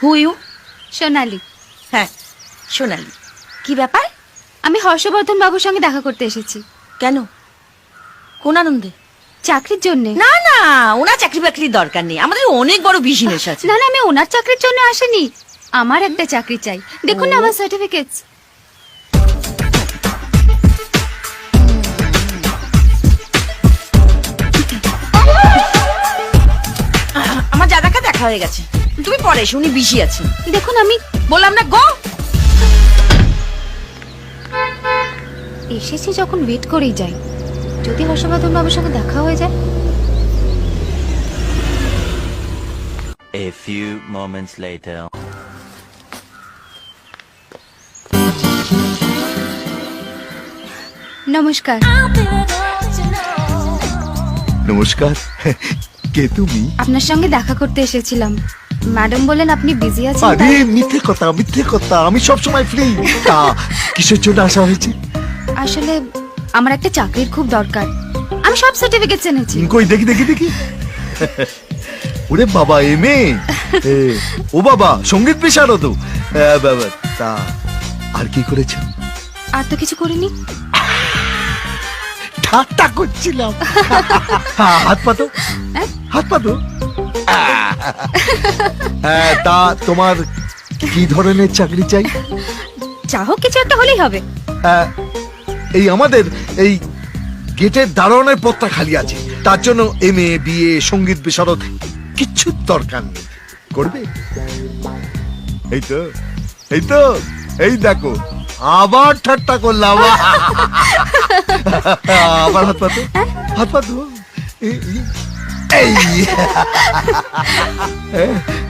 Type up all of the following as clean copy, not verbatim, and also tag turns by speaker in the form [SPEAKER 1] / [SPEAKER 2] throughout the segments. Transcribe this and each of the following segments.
[SPEAKER 1] Who you?
[SPEAKER 2] সোনালি।
[SPEAKER 1] হ্যাঁ, সোনালি। কি ব্যাপার?
[SPEAKER 2] আমি হর্ষবর্ধন বাবুর সঙ্গে দেখা করতে এসেছি।
[SPEAKER 1] কেন? কোন আনন্দে?
[SPEAKER 2] চাকরির জন্য।
[SPEAKER 1] না না, ওনার চাকরি বাকরির দরকার নেই, আমাদের অনেক বড় বিজনেস আছে।
[SPEAKER 2] না না, আমি ওনার চাকরির জন্য আসিনি, আমার একটা চাকরি চাই। দেখুন না আমার সার্টিফিকেটস।
[SPEAKER 1] আমার দাদাকে দেখা হয়ে গেছে, তুমি পরে এসো, উনি বিজি আছেন।
[SPEAKER 2] দেখুন আমি
[SPEAKER 1] বললাম না গো।
[SPEAKER 2] এসেছি যখন ওয়েট করেই যাই, যদি হর্ষবর্ধন বাবুর সঙ্গে দেখা হয়ে যায়।
[SPEAKER 3] A few moments later.
[SPEAKER 2] নমস্কার।
[SPEAKER 4] নমস্কার। কে তুমি?
[SPEAKER 2] আপনার সঙ্গে দেখা করতে এসেছিলাম। ম্যাডাম বলেন আপনি বিজি আছেন।
[SPEAKER 4] আরে মিথ্যে কথা, মিথ্যে কথা, আমি সব সময় ফ্রি। তা কিসের জন্য আসা হয়েছে?
[SPEAKER 2] আসলে আমার একটা চাকরির খুব দরকার, আমি সব সার্টিফিকেটস এনেছি।
[SPEAKER 4] কই দেখি দেখি দেখি। ওরে বাবা, এমএ। ও বাবা, সঙ্গীত বিশারদ। বাবা, তা আর কি করেছেন?
[SPEAKER 2] আর তো কিছু করিনি।
[SPEAKER 4] ঠাট্টা করছিলাম। হাত পাতো, হাত পাতো। হ্যাঁ, তা তোমার কি ধরনের চাকরি চাই?
[SPEAKER 2] যা হোক কিছু একটা হলেই হবে।
[SPEAKER 4] এই আমাদের এই গেটের দারোয়ানের পদটা খালি আছে, তার জন্য এমএ বিএ সঙ্গীত বিশারদ কিচ্ছু দরকার নেই। করবে? এই তো, এই তো, এই দেখো আবার ঠাট্টা করলাম। আবার হাত পাতো, হাত পাতো। এই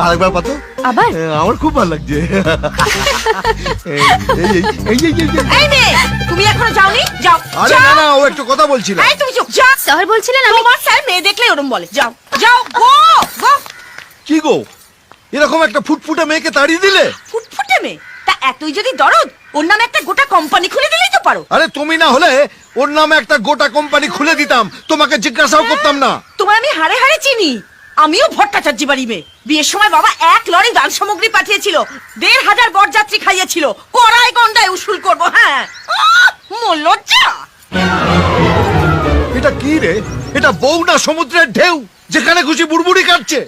[SPEAKER 4] আরেকবার পাতো।
[SPEAKER 2] আবার?
[SPEAKER 4] আমার খুব ভালো লাগছে।
[SPEAKER 1] এই মেয়ে, তুমি এখনো যাওনি? যাও।
[SPEAKER 4] আরে না না, ও একটু কথা বলছিল।
[SPEAKER 1] এই তুমি চুপ। যা।
[SPEAKER 2] স্যার বলছিলেন আমি।
[SPEAKER 1] তোমার স্যার মেয়ে দেখলে ওরম বলে। যাও যাও গো গো।
[SPEAKER 4] কি গো, এরকম একটা ফুটফুটে মেয়েকে তাড়িয়ে দিলে?
[SPEAKER 1] ফুটফুটে মেয়ে? তা এতই যদি দরদ, ওর নামে একটা গোটা কোম্পানি খুলে দিলেই তো পারো।
[SPEAKER 4] আরে তুমি না হলে ওর নামে একটা গোটা কোম্পানি খুলে দিতাম, তোমাকে জিজ্ঞাসাও করতাম না।
[SPEAKER 1] তোমার আমি হাড়ে হাড়ে চিনি, আমিও ভট্টাচার্য বাড়ি মেয়ে। বিয়ের সময় বাবা 1 লরি দান সামগ্রী পাঠিয়েছিল, 1,500 বরযাত্রী খাইয়েছিল, কড়াই গন্ডায় উসুল করব। হ্যাঁ, মোর লজ্জা।
[SPEAKER 4] এটা কি রে? এটা বউ না সমুদ্রের ঢেউ, যেখানে খুশি বুড়বুড়ি কাটছে?